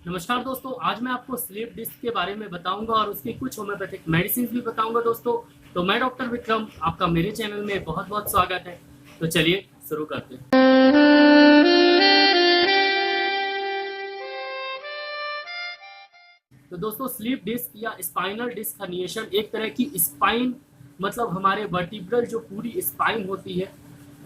नमस्कार दोस्तों, आज मैं आपको स्लीप डिस्क के बारे में बताऊंगा और उसकी कुछ होम्योपैथिक मेडिसिन भी बताऊंगा दोस्तों। तो मैं डॉक्टर विक्रम, आपका मेरे चैनल में बहुत बहुत स्वागत है। तो चलिए शुरू करते हैं। तो दोस्तों, स्लीप डिस्क या स्पाइनल डिस्क हर्निएशन एक तरह की स्पाइन मतलब हमारे वर्टिब्रल जो पूरी स्पाइन होती है,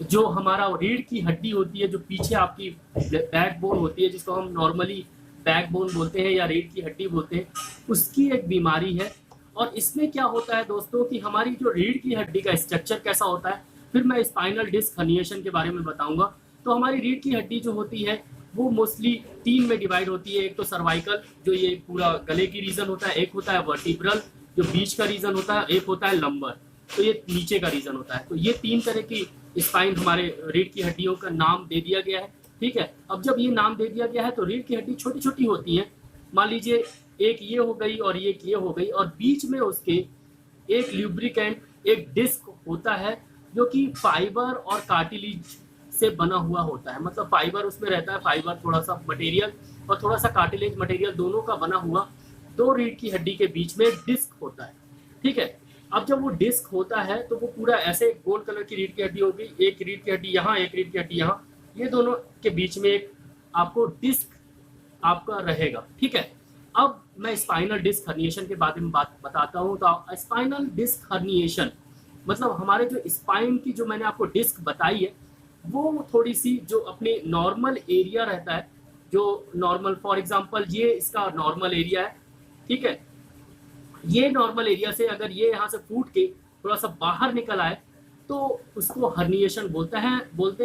जो हमारा रीढ़ की हड्डी होती है, जो पीछे आपकी बैकबोन होती है, जिसको हम नॉर्मली बैकबोन बोलते हैं या रीढ़ की हड्डी बोलते हैं, उसकी एक बीमारी है। और इसमें क्या होता है दोस्तों कि हमारी जो रीढ़ की हड्डी का स्ट्रक्चर कैसा होता है, फिर मैं स्पाइनल डिस्क हर्निएशन के बारे में बताऊंगा। तो हमारी रीढ़ की हड्डी जो होती है वो मोस्टली तीन में डिवाइड होती है। एक तो सर्वाइकल, जो ये पूरा गले की रीजन होता है, एक होता है वर्टिब्रल जो बीच का रीजन होता है, एक होता है लंबर, तो ये नीचे का रीजन होता है। तो ये तीन तरह की स्पाइन हमारे रीढ़ की हड्डियों का नाम दे दिया गया है। ठीक है, अब जब ये नाम दे दिया गया है तो रीढ़ की हड्डी छोटी छोटी होती है। मान लीजिए एक ये हो गई और एक ये हो गई, और बीच में उसके एक ल्यूब्रिकेंट, एक डिस्क होता है जो कि फाइबर और कार्टिलेज से बना हुआ होता है। मतलब फाइबर उसमें रहता है, फाइबर थोड़ा सा मटेरियल और थोड़ा सा कार्टिलेज मटेरियल दोनों का बना हुआ दो रीढ़ की हड्डी के बीच में डिस्क होता है। ठीक है, अब जब वो डिस्क होता है तो वो पूरा ऐसे गोल्ड कलर की रीढ़ की हड्डी होगी, एक रीढ़ की हड्डी यहाँ, एक रीढ़ की हड्डी यहाँ, ये दोनों के बीच में एक आपको डिस्क आपका रहेगा। ठीक है, अब मैं स्पाइनल डिस्क हर्निएशन के बारे में बात बताता हूँ। तो स्पाइनल डिस्क हर्निएशन मतलब हमारे जो स्पाइन की जो मैंने आपको डिस्क बताई है, वो थोड़ी सी जो अपने नॉर्मल एरिया रहता है, जो नॉर्मल फॉर एग्जांपल ये इसका नॉर्मल एरिया है। ठीक है, ये नॉर्मल एरिया से अगर ये यहाँ से फूट के थोड़ा सा बाहर निकल आए तो उसको हर्निएशन बोलते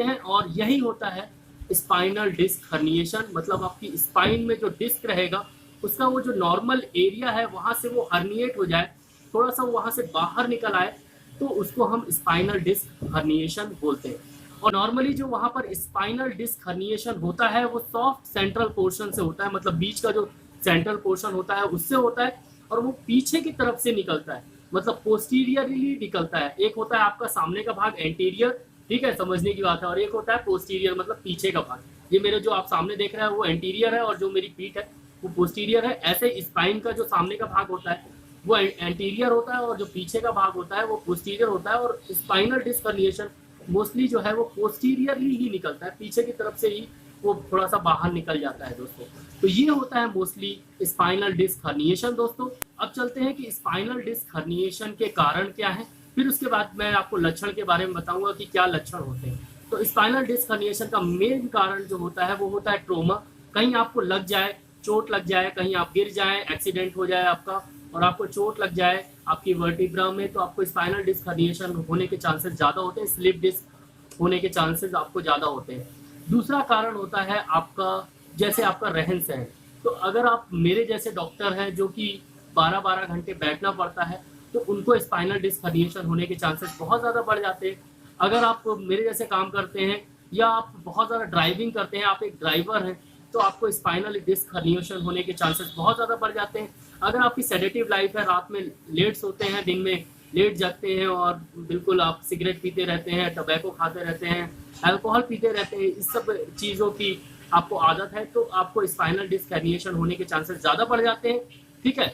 हैं। और यही होता है स्पाइनल डिस्क हर्निएशन। मतलब आपकी स्पाइन में जो डिस्क रहेगा उसका वो जो नॉर्मल एरिया है वहां से वो हर्निएट हो जाए, थोड़ा सा वहां से बाहर निकल आए, तो उसको हम स्पाइनल डिस्क हर्निएशन बोलते हैं। और नॉर्मली जो वहां पर स्पाइनल डिस्क हर्निएशन होता है वो सॉफ्ट सेंट्रल पोर्शन से होता है, मतलब बीच का जो सेंट्रल पोर्शन होता है उससे होता है, और वो पीछे की तरफ से निकलता है, मतलब पोस्टीरियरली निकलता है। एक होता है आपका सामने का भाग एंटीरियर, ठीक है, समझने की बात है, और एक होता है पोस्टीरियर मतलब पीछे का भाग। ये मेरे जो आप सामने देख रहे हैं वो एंटीरियर है और जो मेरी पीठ है वो पोस्टीरियर है। ऐसे स्पाइन का जो सामने का भाग होता है वो एंटीरियर होता है और जो पीछे का भाग होता है वो पोस्टीरियर होता है। और स्पाइनल डिस्क हर्निएशन मोस्टली जो है वो पोस्टीरियरली ही निकलता है, पीछे की तरफ से ही वो थोड़ा सा बाहर निकल जाता है दोस्तों। तो ये होता है मोस्टली स्पाइनल डिस्क हर्निएशन दोस्तों। अब चलते हैं कि स्पाइनल डिस्क हर्निएशन के कारण क्या है, फिर उसके बाद मैं आपको लक्षण के बारे में बताऊंगा कि क्या लक्षण होते हैं। तो स्पाइनल डिस्क हर्निएशन का मेन कारण जो होता है वो होता है ट्रोमा। कहीं आपको लग जाए, चोट लग जाए, कहीं आप गिर जाए, एक्सीडेंट हो जाए आपका और आपको चोट लग जाए आपकी वर्टिब्रा में, तो आपको स्पाइनल डिस्क हर्निएशन होने के चांसेस ज़्यादा होते हैं, स्लिप डिस्क होने के चांसेस आपको ज़्यादा होते हैं। दूसरा कारण होता है आपका, जैसे आपका रहन सहन। तो अगर आप मेरे जैसे डॉक्टर हैं जो कि 12-12 घंटे बैठना पड़ता है, तो उनको स्पाइनल डिस्क हर्निएशन होने के चांसेस बहुत ज़्यादा बढ़ जाते हैं। अगर आप मेरे जैसे काम करते हैं या आप बहुत ज़्यादा ड्राइविंग करते हैं, आप एक ड्राइवर हैं, तो आपको स्पाइनल डिस्क हर्निएशन होने के चांसेस बहुत ज़्यादा बढ़ जाते हैं। अगर आपकी सेडेटिव लाइफ है, रात में लेट सोते हैं, दिन में लेट जगते हैं और बिल्कुल आप सिगरेट पीते रहते हैं, टबैको खाते रहते हैं, अल्कोहल पीते रहते हैं, इस सब चीज़ों की आपको आदत है, तो आपको स्पाइनल डिस्क हर्निएशन होने के चांसेस ज़्यादा बढ़ जाते हैं। ठीक है,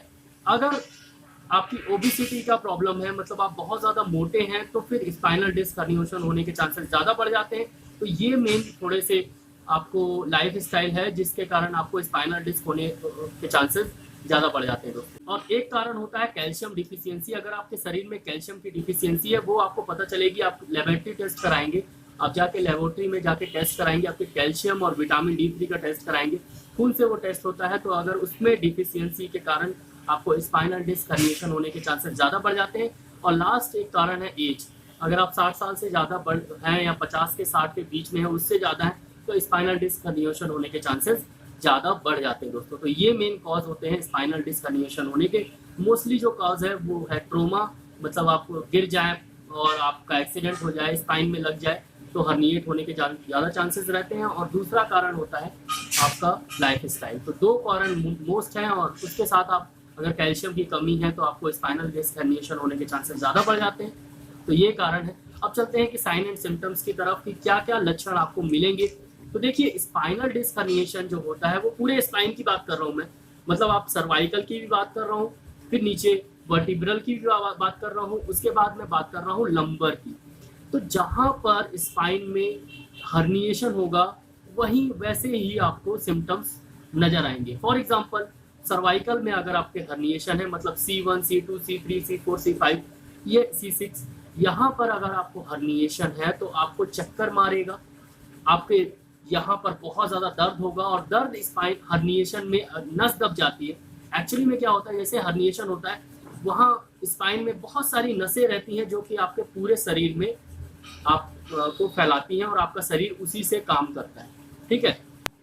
अगर आपकी ओबिसिटी का प्रॉब्लम है, मतलब आप बहुत ज़्यादा मोटे हैं, तो फिर स्पाइनल डिस्क हर्निएशन होने के चांसेस ज़्यादा बढ़ जाते हैं। तो ये मेन थोड़े से आपको लाइफ स्टाइल है जिसके कारण आपको स्पाइनल डिस्क होने के चांसेस ज़्यादा बढ़ जाते हैं दोस्तों। और एक कारण होता है कैल्शियम डिफिशियंसी। अगर आपके शरीर में कैल्शियम की डिफिशियंसी है, वो आपको पता चलेगी, आप लेबोरेटरी टेस्ट कराएंगे, आप जाके लेबोरेटरी में जाके टेस्ट कराएंगे, आपके कैल्शियम और विटामिन D3 का टेस्ट कराएंगे, खून से वो टेस्ट होता है। तो अगर उसमें डिफिशियंसी के कारण आपको स्पाइनल डिस्क हर्निएशन होने के चांसेस ज़्यादा बढ़ जाते हैं। और लास्ट एक कारण है एज। अगर आप 60 साल से ज़्यादा हैं या 50 के 60 के बीच में है, उससे ज़्यादा है, तो स्पाइनल डिस्क हर्निएशन होने के चांसेस ज़्यादा बढ़ जाते हैं दोस्तों। तो ये मेन कॉज होते हैं स्पाइनल डिस्क हर्निएशन होने के। मोस्टली जो कॉज है वो है ट्रोमा, मतलब आप गिर जाए और आपका एक्सीडेंट हो जाए, स्पाइन में लग जाए, तो हर्निएट होने के ज़्यादा चांसेस रहते हैं। और दूसरा कारण होता है आपका लाइफ स्टाइल। तो दो कारण मोस्ट हैं, और उसके साथ आप अगर कैल्शियम की कमी है तो आपको स्पाइनल डिस्क हर्निएशन होने के चांसेस ज़्यादा बढ़ जाते हैं। तो ये कारण है। अब चलते हैं कि साइन एंड सिम्टम्स की तरफ, कि क्या क्या लक्षण आपको मिलेंगे तो देखिए स्पाइनल डिस्क हर्निएशन जो होता है वो पूरे स्पाइन की बात कर रहा हूँ मैं, मतलब आप सर्वाइकल की भी बात कर रहा हूँ, फिर नीचे वर्टिब्रल की भी बात कर रहा हूँ, उसके बाद मैं बात कर रहा हूँ लंबर की। तो जहाँ पर स्पाइन में हर्निएशन होगा वहीं वैसे ही आपको सिम्टम्स नजर आएंगे। फॉर एग्जांपल सर्वाइकल में अगर आपके हर्निएशन है, मतलब C1, C2, C3, C4, C5, ये C6, यहाँ पर अगर आपको हर्निएशन है तो आपको चक्कर मारेगा, आपके यहाँ पर बहुत ज़्यादा दर्द होगा, और दर्द स्पाइन हर्निएशन में नस दब जाती है। एक्चुअली में क्या होता है, जैसे हर्निएशन होता है वहाँ स्पाइन में बहुत सारी नसें रहती हैं जो कि आपके पूरे शरीर में आपको फैलाती हैं और आपका शरीर उसी से काम करता है, ठीक है।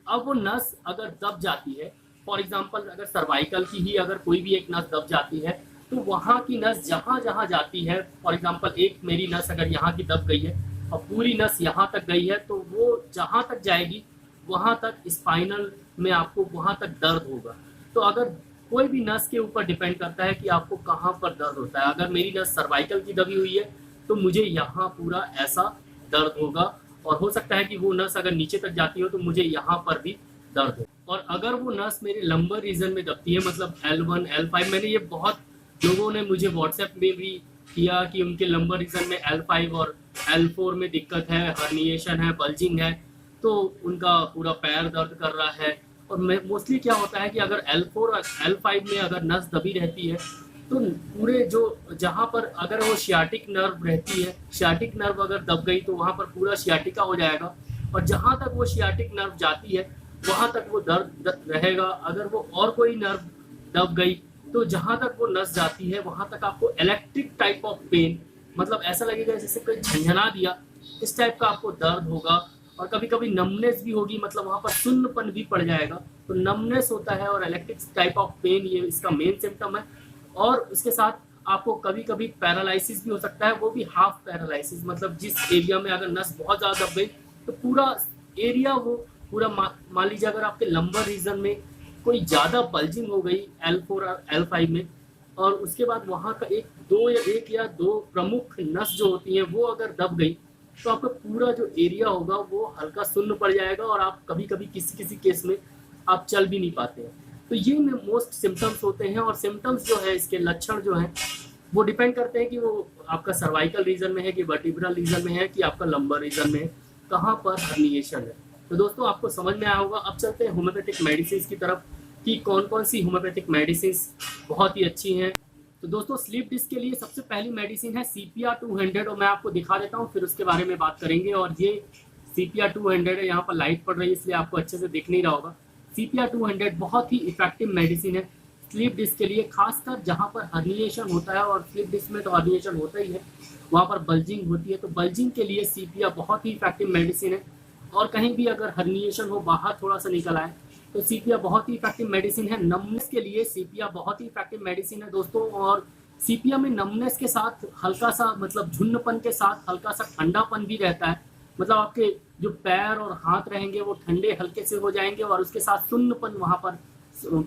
अब वो नस अगर दब जाती है, फॉर एग्जांपल अगर सर्वाइकल की ही अगर कोई भी एक नस दब जाती है तो वहाँ की नस जहाँ जहाँ जाती है, फॉर एग्जांपल एक मेरी नस अगर यहाँ की दब गई है और पूरी नस यहाँ तक गई है, तो वो जहाँ तक जाएगी वहाँ तक स्पाइनल में आपको वहाँ तक दर्द होगा। तो अगर कोई भी नस के ऊपर डिपेंड करता है कि आपको कहाँ पर दर्द होता है। अगर मेरी नस सर्वाइकल की दबी हुई है तो मुझे यहाँ पूरा ऐसा दर्द होगा, और हो सकता है कि वो नस अगर नीचे तक जाती हो तो मुझे यहाँ पर भी दर्द हो। और अगर वो नस मेरे लंबर रीजन में दबती है, मतलब L1, L5, मैंने ये बहुत लोगों ने मुझे व्हाट्सएप में भी किया कि उनके लंबर रीजन में L5 और L4 में दिक्कत है, हर्निएशन है, बल्जिंग है, तो उनका पूरा पैर दर्द कर रहा है। और मोस्टली क्या होता है कि अगर L4 और L5 में अगर नस दबी रहती है तो पूरे जो जहाँ पर अगर वो शियाटिक नर्व रहती है, शियाटिक नर्व अगर दब गई तो वहाँ पर पूरा शियाटिका हो जाएगा, और जहाँ तक वो शियाटिक नर्व जाती है वहाँ तक वो दर्द रहेगा। अगर वो और कोई नर्व दब गई तो जहाँ तक वो नस जाती है वहाँ तक आपको इलेक्ट्रिक टाइप ऑफ पेन, मतलब ऐसा लगेगा जैसे कोई झंझना दिया, इस टाइप का आपको दर्द होगा। और कभी कभी नमनेस भी होगी, मतलब वहाँ पर सुन्नपन भी पड़ जाएगा। तो नमनेस होता है और इलेक्ट्रिक टाइप ऑफ पेन, ये इसका मेन सिम्टम है। और उसके साथ आपको कभी कभी पैरालिसिस भी हो सकता है, वो भी हाफ पैरालिसिस, मतलब जिस एरिया में अगर नस बहुत ज़्यादा दब गई तो पूरा एरिया वो पूरा मान लीजिए अगर आपके लंबर रीजन में कोई ज़्यादा बल्जिंग हो गई L4 और L5 में, और उसके बाद वहाँ का एक या दो प्रमुख नस जो होती हैं वो अगर दब गई तो आपका पूरा जो एरिया होगा वो हल्का सुन्न पड़ जाएगा, और आप कभी कभी किसी किसी केस में आप चल भी नहीं पाते हैं। तो ये मोस्ट सिम्टम्स होते हैं, और सिम्टम्स जो है इसके लक्षण जो हैं वो डिपेंड करते हैं कि वो आपका सर्वाइकल रीजन में है कि वर्टिब्रल रीजन में है कि आपका लंबर रीजन में है, कहाँ पर हर्निएशन है। तो दोस्तों आपको समझ में आया होगा। अब चलते हैं होम्योपैथिक मेडिसिन की तरफ कि कौन कौन सी होम्योपैथिक मेडिसिन बहुत ही अच्छी हैं। तो दोस्तों स्लीप डिस्क के लिए सबसे पहली मेडिसिन है CPR 200, और मैं आपको दिखा देता हूँ, फिर उसके बारे में बात करेंगे। और ये CPR 200 है, यहाँ पर लाइट पड़ रही है इसलिए आपको अच्छे से दिख नहीं रहा होगा। CPR 200 बहुत ही इफेक्टिव मेडिसिन है स्लीप डिस्क के लिए, खासकर जहाँ पर हर्निएशन होता है, और स्लीप डिस्क में तो हर्निएशन होता ही है, वहाँ पर बल्जिंग होती है। तो बल्जिंग के लिए CPR बहुत ही इफेक्टिव मेडिसिन है। और कहीं भी अगर हर्निएशन हो, बाहर थोड़ा सा निकल आए, तो CPR बहुत ही इफेक्टिव मेडिसिन है। नमनेस के लिए CPR बहुत ही इफेक्टिव मेडिसिन है दोस्तों। और CPR में नमनेस के साथ हल्का सा, मतलब झुन्नपन के साथ हल्का सा ठंडापन भी रहता है, मतलब आपके जो पैर और हाथ रहेंगे वो ठंडे हल्के से हो जाएंगे, और उसके साथ सुन्नपन वहाँ पर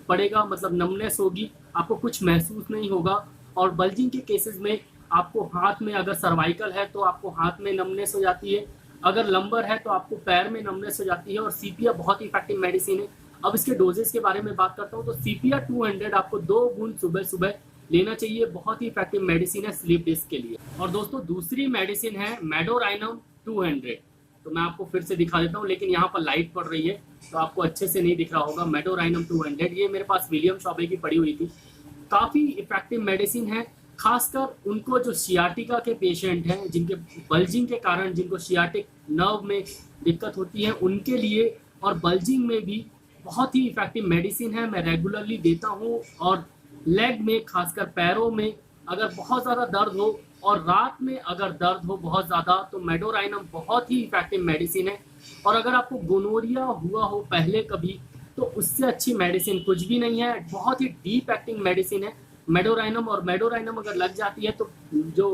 पड़ेगा, मतलब नमनेस होगी, आपको कुछ महसूस नहीं होगा। और बल्जिंग के केसेस में आपको हाथ में, अगर सर्वाइकल है तो आपको हाथ में नमनेस हो जाती है, अगर लंबर है तो आपको पैर में नमनेस हो जाती है। और CPR बहुत ही इफेक्टिव मेडिसिन है। अब इसके डोजेस के बारे में बात करता हूँ, तो CPR 200 आपको 2 बूंद सुबह सुबह लेना चाहिए, बहुत ही इफेक्टिव मेडिसिन है स्लीप डिस्क के लिए। और दोस्तों दूसरी मेडिसिन है मेडोराइनम 200, तो मैं आपको फिर से दिखा देता हूँ, लेकिन यहाँ पर लाइट पड़ रही है तो आपको अच्छे से नहीं दिख रहा होगा। मेडोराइनम 200 ये मेरे पास विलियम शॉबे की पड़ी हुई थी, काफ़ी इफेक्टिव मेडिसिन है, खासकर उनको जो सियाटिका के पेशेंट हैं, जिनके बल्जिंग के कारण जिनको सियाटिक नर्व में दिक्कत होती है उनके लिए, और बल्जिंग में भी बहुत ही इफेक्टिव मेडिसिन है, मैं रेगुलरली देता हूँ। और लेग में, खासकर पैरों में अगर बहुत ज़्यादा दर्द हो और रात में अगर दर्द हो बहुत ज़्यादा, तो मेडोराइनम बहुत ही इफेक्टिव मेडिसिन है। और अगर आपको गोनोरिया हुआ हो पहले कभी, तो उससे अच्छी मेडिसिन कुछ भी नहीं है, बहुत ही डीप एक्टिंग मेडिसिन है मेडोराइनम। और मेडोराइनम अगर लग जाती है तो जो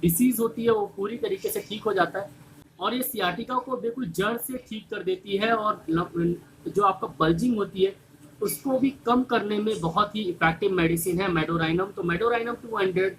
डिसीज़ होती है वो पूरी तरीके से ठीक हो जाता है, और ये सियाटिका को बिल्कुल जड़ से ठीक कर देती है। और जो आपका बल्जिंग होती है उसको भी कम करने में बहुत ही इफेक्टिव मेडिसिन है मेडोराइनम। तो मेडोराइनम 200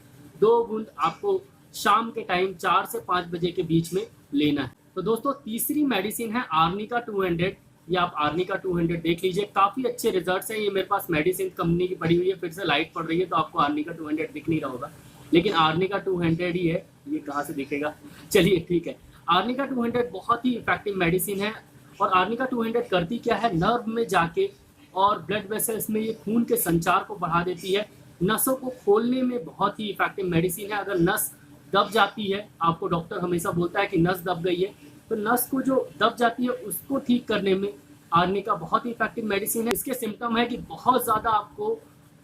2 बूंद आपको शाम के टाइम 4 से 5 बजे के बीच में लेना है। तो दोस्तों तीसरी मेडिसिन है आर्निका 200। ये आप आर्निका 200 देख लीजिए, काफ़ी अच्छे रिजल्ट्स हैं। ये मेरे पास मेडिसिन कंपनी की पड़ी हुई है, फिर से लाइट पड़ रही है तो आपको आर्निका 200 दिख नहीं रहा होगा, लेकिन आर्निका 200 ही है। ये कहाँ से दिखेगा, चलिए ठीक है। आर्निका 200 बहुत ही इफेक्टिव मेडिसिन है। और आर्निका 200 करती क्या है, नर्व में जाके और ब्लड वेसल्स में ये खून के संचार को बढ़ा देती है। नसों को खोलने में बहुत ही इफेक्टिव मेडिसिन है। अगर नस दब जाती है, आपको डॉक्टर हमेशा बोलता है कि नस दब गई है, तो नस को जो दब जाती है उसको ठीक करने में आर्निका बहुत ही इफेक्टिव मेडिसिन है। इसके सिम्टम है कि बहुत ज़्यादा आपको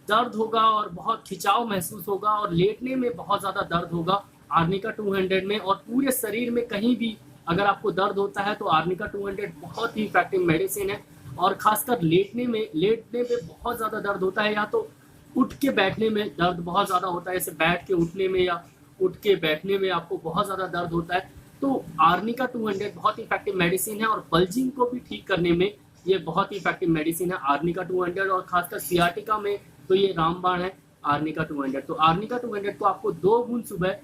दर्द होगा और बहुत खिंचाव महसूस होगा और लेटने में बहुत ज़्यादा दर्द होगा आर्निका 200 में। और पूरे शरीर में कहीं भी अगर आपको दर्द होता है तो आर्निका 200 बहुत ही इफेक्टिव मेडिसिन है। और खासकर लेटने में बहुत ज़्यादा दर्द होता है, या तो उठ के बैठने में दर्द बहुत ज़्यादा होता है, जैसे बैठ के उठने में या उठ के बैठने में आपको बहुत ज़्यादा दर्द होता है, तो आर्निका 200 बहुत ही इफेक्टिव मेडिसिन है। और बल्जिंग को भी ठीक करने में ये बहुत ही इफेक्टिव मेडिसिन है आर्निका 200। और खासकर सियाटिका में तो ये रामबाण है आर्निका 200। तो आर्निका 200 को आपको 2 बूंद सुबह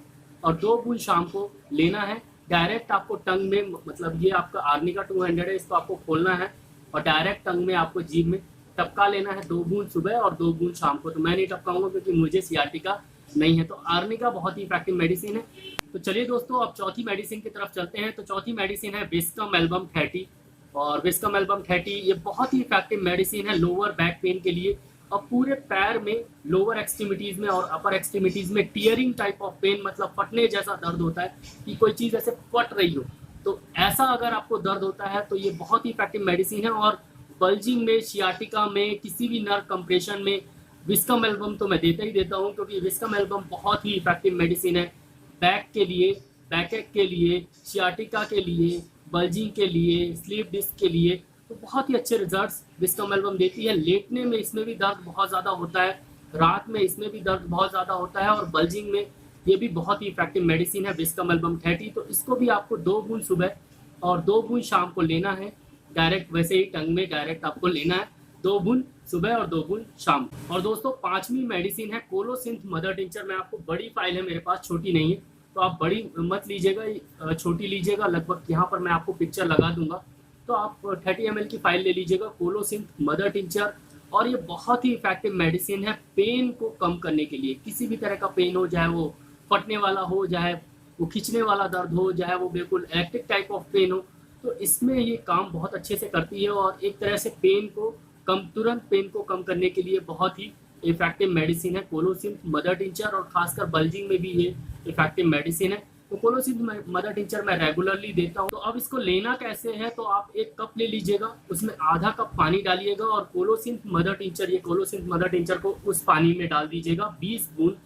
और 2 बूंद शाम को लेना है। डायरेक्ट आपको टंग में, मतलब ये आपका आर्निका 200 है, इसको आपको खोलना है और डायरेक्ट टंग में आपको जीभ में टपका लेना है, 2 बूंद सुबह और 2 बूंद शाम को। तो मैं नहीं टपकाऊंगा क्योंकि मुझे सियाटिका नहीं है। तो आर्निका बहुत ही इफेक्टिव मेडिसिन है। तो चलिए दोस्तों अब चौथी मेडिसिन की तरफ चलते हैं। तो चौथी मेडिसिन है विस्कम एल्बम 30। और विस्कम एल्बम 30 ये बहुत ही इफेक्टिव मेडिसिन है लोअर बैक पेन के लिए। और पूरे पैर में लोअर एक्सट्रीमिटीज में और अपर एक्सट्रीमिटीज में टीयरिंग टाइप ऑफ पेन, मतलब फटने जैसा दर्द होता है कि कोई चीज़ ऐसे फट रही हो, तो ऐसा अगर आपको दर्द होता है तो ये बहुत ही इफेक्टिव मेडिसिन है। और बल्जिंग में, सियाटिका में, किसी भी नर्व कंप्रेशन में विस्कम एल्बम तो मैं देता ही देता हूँ, क्योंकि विस्कम एल्बम बहुत ही इफेक्टिव मेडिसिन है बैक के लिए, बैकएक के लिए, सियाटिका के लिए, बल्जिंग के लिए, स्लीप डिस्क के लिए। तो बहुत ही अच्छे रिजल्ट्स विस्कम एल्बम देती है। लेटने में इसमें भी दर्द बहुत ज़्यादा होता है, रात में इसमें भी दर्द बहुत ज़्यादा होता है, और बल्जिंग में ये भी बहुत ही इफेक्टिव मेडिसिन है विस्कम एल्बम 30। तो इसको भी आपको 2 बूंद सुबह और 2 बूंद शाम को लेना है। डायरेक्ट वैसे ही टंग में डायरेक्ट आपको लेना है, 2 बूंद सुबह और 2 बूंद शाम। और दोस्तों 5वीं मेडिसिन है कोलोसिंथ मदर टिंचर। मैं आपको बड़ी फाइल है मेरे पास, छोटी नहीं है, तो आप बड़ी मत लीजिएगा, छोटी लीजिएगा। लगभग यहाँ पर मैं आपको पिक्चर लगा दूंगा, तो आप 30 ml की फाइल ले लीजिएगा कोलोसिंथ मदर टिंचर। और ये बहुत ही इफेक्टिव मेडिसिन है पेन को कम करने के लिए। किसी भी तरह का पेन हो, चाहे वो फटने वाला हो, चाहे वो खींचने वाला दर्द हो, चाहे वो बिल्कुल इलेक्ट्रिक टाइप ऑफ पेन हो, तो इसमें ये काम बहुत अच्छे से करती है। और एक तरह से पेन को तुरंत पेन को कम करने के लिए बहुत ही इफेक्टिव मेडिसिन है कोलोसिंथ मदर टिंचर। और खासकर बल्जिंग में भी ये इफेक्टिव मेडिसिन है। तो कोलोसिंथ मदर टिंचर मैं रेगुलरली देता हूँ। तो अब इसको लेना कैसे है, तो आप 1 कप ले लीजिएगा, उसमें आधा कप पानी डालिएगा और कोलोसिंथ मदर टिंचर, ये कोलोसिंथ मदर टिंचर को उस पानी में डाल दीजिएगा 20 बूंद,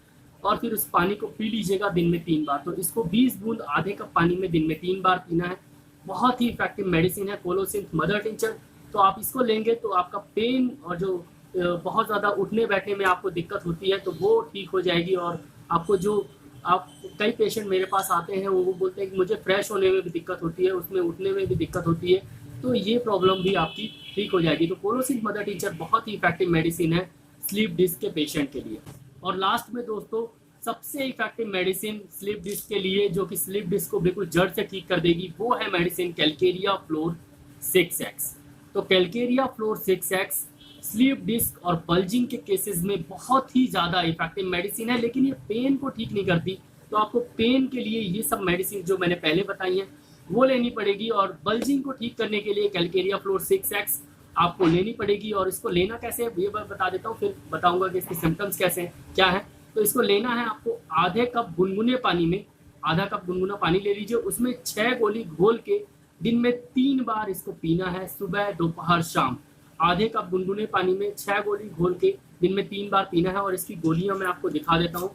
और फिर उस पानी को पी लीजिएगा दिन में 3 बार। तो इसको 20 बूंद आधे कप पानी में दिन में 3 बार पीना है। बहुत ही इफेक्टिव मेडिसिन है कोलोसिंथ मदर टिंचर। तो आप इसको लेंगे तो आपका पेन और जो बहुत ज़्यादा उठने बैठने में आपको दिक्कत होती है तो वो ठीक हो जाएगी। और आपको जो कई पेशेंट मेरे पास आते हैं वो बोलते हैं कि मुझे फ्रेश होने में भी दिक्कत होती है, उसमें उठने में भी दिक्कत होती है, तो ये प्रॉब्लम भी आपकी ठीक हो जाएगी। तो कोलोसिंथ मदर टिंचर बहुत ही इफेक्टिव मेडिसिन है स्लीप डिस्क के पेशेंट के लिए। और लास्ट में दोस्तों सबसे इफेक्टिव मेडिसिन स्लीप डिस्क के लिए, जो कि स्लीप डिस्क को बिल्कुल जड़ से ठीक कर देगी, वो है मेडिसिन कैलकेरिया फ्लोर 6X। तो calcarea fluor 6X slip disc और बल्जिंग के केसेस में बहुत ही ज़्यादा इफेक्टिव मेडिसिन है, लेकिन ये पेन को ठीक नहीं करती। तो आपको पेन के लिए ये सब मेडिसिन जो मैंने पहले बताई हैं वो लेनी पड़ेगी, और बल्जिंग को ठीक करने के लिए कैलकेरिया फ्लोर 6X आपको लेनी पड़ेगी। और इसको लेना कैसे है ये मैं बता देता हूँ, फिर बताऊँगा कि इसके सिम्टम्स कैसे हैं, क्या है। तो इसको लेना है आपको आधे कप गुनगुने पानी में, आधा कप गुनगुना पानी ले लीजिए, उसमें 6 गोली घोल के दिन में 3 बार इसको पीना है, सुबह दोपहर शाम। आधे कप गुनगुने पानी में 6 गोली घोल के दिन में 3 बार पीना है। और इसकी गोलियां मैं आपको दिखा देता हूँ।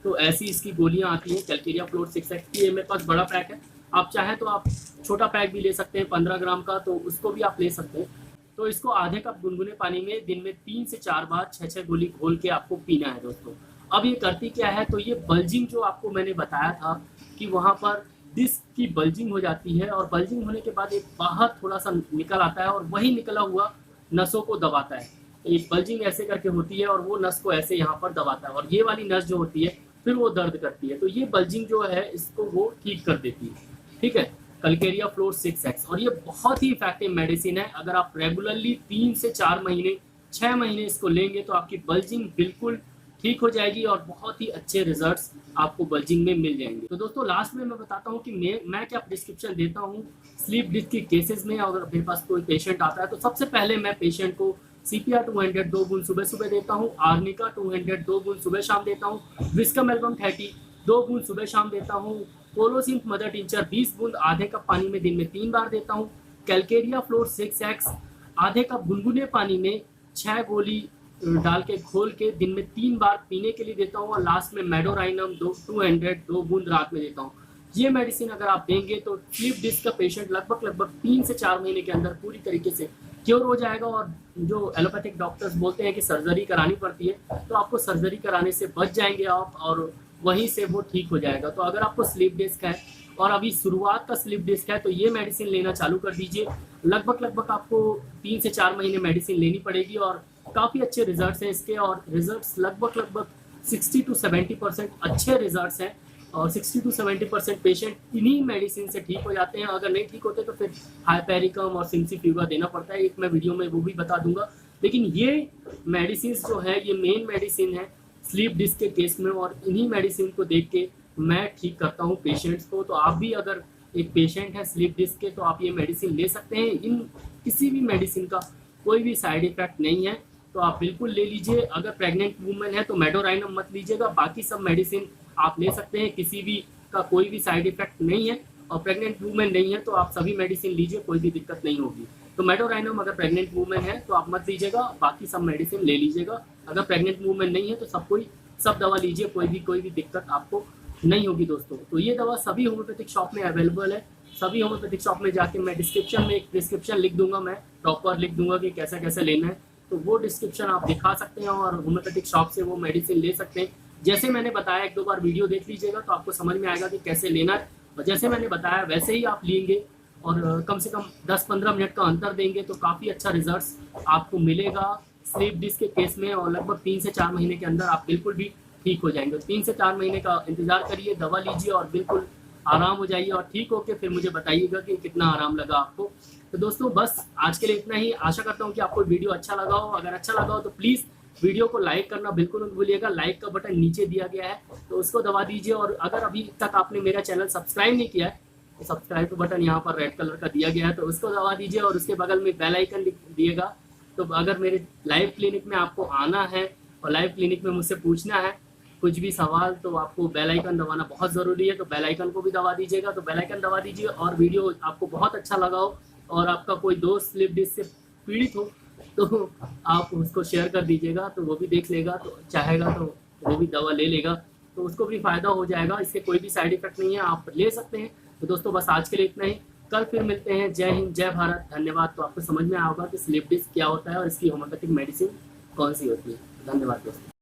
तो ऐसी इसकी गोलियां आती हैं कैलकेरिया फ्लोर 6X की। ये मेरे पास बड़ा पैक है, आप चाहें तो आप छोटा पैक भी ले सकते हैं 15 ग्राम का, तो उसको भी आप ले सकते हैं। तो इसको आधे कप गुनगुने पानी में दिन में 3 से 4 बार 6-6 गोली घोल के आपको पीना है दोस्तों। अब ये करती क्या है, तो ये बल्जिंग जो आपको मैंने बताया था कि वहाँ पर डिस्क की बल्जिंग हो जाती है, और बल्जिंग होने के बाद एक बाहर थोड़ा सा निकल आता है और वही निकला हुआ नसों को दबाता है। एक बल्जिंग ऐसे करके होती है और वो नस को ऐसे यहाँ पर दबाता है, और ये वाली नस जो होती है फिर वो दर्द करती है। तो ये बल्जिंग जो है इसको वो ठीक कर देती है, ठीक है। कलकेरिया फ्लोर 6X, और ये बहुत ही इफेक्टिव मेडिसिन है। अगर आप रेगुलरली 3 से 4 महीने 6 महीने इसको लेंगे तो आपकी बल्जिंग बिल्कुल ठीक हो जाएगी और बहुत ही अच्छे रिजल्ट्स आपको बल्जिंग में मिल जाएंगे। तो दोस्तों लास्ट में मैं बताता हूँ कि मैं क्या प्रिस्क्रिप्शन देता हूँ स्लीप डिस्क के केसेस में। अगर मेरे पास कोई पेशेंट आता है तो सबसे पहले मैं पेशेंट को CPR 200 2 बूंद सुबह सुबह देता हूँ, आर्निका 200 2 बूंद सुबह शाम देता हूँ, विस्कम एल्बम 30 2 बूंद सुबह शाम देता हूँ, कोलोसिंथ मदर टिंचर 20 बूंद आधे कप पानी में दिन में 3 बार देता हूँ, कैलकेरिया फ्लोर 6X आधे कप गुनगुने पानी में 6 गोली डाल के घोल के दिन में 3 बार पीने के लिए देता हूँ, और लास्ट में मेडोराइनम 200 2 बूंद रात में देता हूँ। ये मेडिसिन अगर आप देंगे तो स्लीप डिस्क का पेशेंट लगभग 3 से 4 महीने के अंदर पूरी तरीके से क्योर हो जाएगा। और जो एलोपैथिक डॉक्टर्स बोलते हैं कि सर्जरी करानी पड़ती है, तो आपको सर्जरी कराने से बच जाएंगे आप, और वहीं से वो ठीक हो जाएगा। तो अगर आपको स्लीप डिस्क है और अभी शुरुआत का स्लीप डिस्क है तो ये मेडिसिन लेना चालू कर दीजिए। लगभग आपको 3 से 4 महीने मेडिसिन लेनी पड़ेगी और काफ़ी अच्छे रिजल्ट्स हैं इसके, और रिजल्ट्स लगभग 60 to 70% अच्छे रिजल्ट्स हैं, और 60 to 70% पेशेंट इन्हीं मेडिसिन से ठीक हो जाते हैं। अगर नहीं ठीक होते तो फिर हाइपेरिकम और सिंसिफ्यूगा देना पड़ता है, एक मैं वीडियो में वो भी बता दूंगा। लेकिन ये मेडिसिन जो है ये मेन मेडिसिन है स्लीप डिस्क के केस में, और इन्हीं मेडिसिन को देख के मैं ठीक करता हूँ पेशेंट्स को। तो आप भी अगर एक पेशेंट है स्लीप डिस्क के तो आप ये मेडिसिन ले सकते हैं। इन किसी भी मेडिसिन का कोई भी साइड इफेक्ट नहीं है, तो आप बिल्कुल ले लीजिए। अगर प्रेग्नेंट वुमेन है तो मेडोराइनम मत लीजिएगा, बाकी सब मेडिसिन आप ले सकते हैं, किसी भी का कोई भी साइड इफेक्ट नहीं है। और प्रेग्नेंट वुमेन नहीं है तो आप सभी मेडिसिन लीजिए, कोई भी दिक्कत नहीं होगी। तो मेडोराइनम अगर प्रेग्नेंट वुमेन है तो आप मत लीजिएगा, बाकी सब मेडिसिन ले लीजिएगा। अगर प्रेग्नेंट वुमेन नहीं है तो सब दवा लीजिए, कोई भी दिक्कत आपको नहीं होगी दोस्तों। तो ये दवा सभी होम्योपैथिक शॉप में अवेलेबल है। सभी होम्योपैथिक शॉप में जाके मैं डिस्क्रिप्शन में एक प्रिस्क्रिप्शन लिख दूंगा, मैं प्रॉपर लिख दूंगा कि कैसे कैसे लेना है, तो वो डिस्क्रिप्शन आप दिखा सकते हैं और होम्योपैथिक शॉप से वो मेडिसिन ले सकते हैं। जैसे मैंने बताया 1-2 बार वीडियो देख लीजिएगा तो आपको समझ में आएगा कि कैसे लेना है, और जैसे मैंने बताया वैसे ही आप लेंगे और कम से कम 10-15 मिनट का अंतर देंगे तो काफ़ी अच्छा रिजल्ट्स आपको मिलेगा स्लीप डिस्क के केस में, और लगभग 3 से 4 महीने के अंदर आप बिल्कुल भी ठीक हो जाएंगे। 3 से 4 महीने का इंतजार करिए, दवा लीजिए और बिल्कुल आराम हो जाइए, और ठीक होके फिर मुझे बताइएगा कि कितना आराम लगा आपको। तो दोस्तों बस आज के लिए इतना ही। आशा करता हूँ कि आपको वीडियो अच्छा लगा हो। अगर अच्छा लगा हो तो प्लीज़ वीडियो को लाइक करना बिल्कुल मत भूलिएगा। लाइक का बटन नीचे दिया गया है तो उसको दबा दीजिए, और अगर अभी तक आपने मेरा चैनल सब्सक्राइब नहीं किया है तो सब्सक्राइब बटन यहाँ पर रेड कलर का दिया गया है तो उसको दबा दीजिए, और उसके बगल में बेल आइकन दिएगा। तो अगर मेरे लाइव क्लिनिक में आपको आना है और लाइव क्लिनिक में मुझसे पूछना है कुछ भी सवाल, तो आपको बेल आइकन दबाना बहुत ज़रूरी है। तो बेल आइकन को भी दबा दीजिएगा। तो बेल आइकन दबा दीजिए, और वीडियो आपको बहुत अच्छा लगा हो और आपका कोई दोस्त स्लीप डिस्क से पीड़ित हो तो आप उसको शेयर कर दीजिएगा, तो वो भी देख लेगा, तो चाहेगा तो वो भी दवा ले लेगा, तो उसको भी फ़ायदा हो जाएगा। इससे कोई भी साइड इफेक्ट नहीं है, आप ले सकते हैं। तो दोस्तों बस आज के लिए इतना ही, कल फिर मिलते हैं। जय हिंद, जय भारत, धन्यवाद। तो आपको समझ में आएगा कि स्लीप डिस्क क्या होता है और इसकी होम्योपैथिक मेडिसिन कौन सी होती है। धन्यवाद दोस्तों।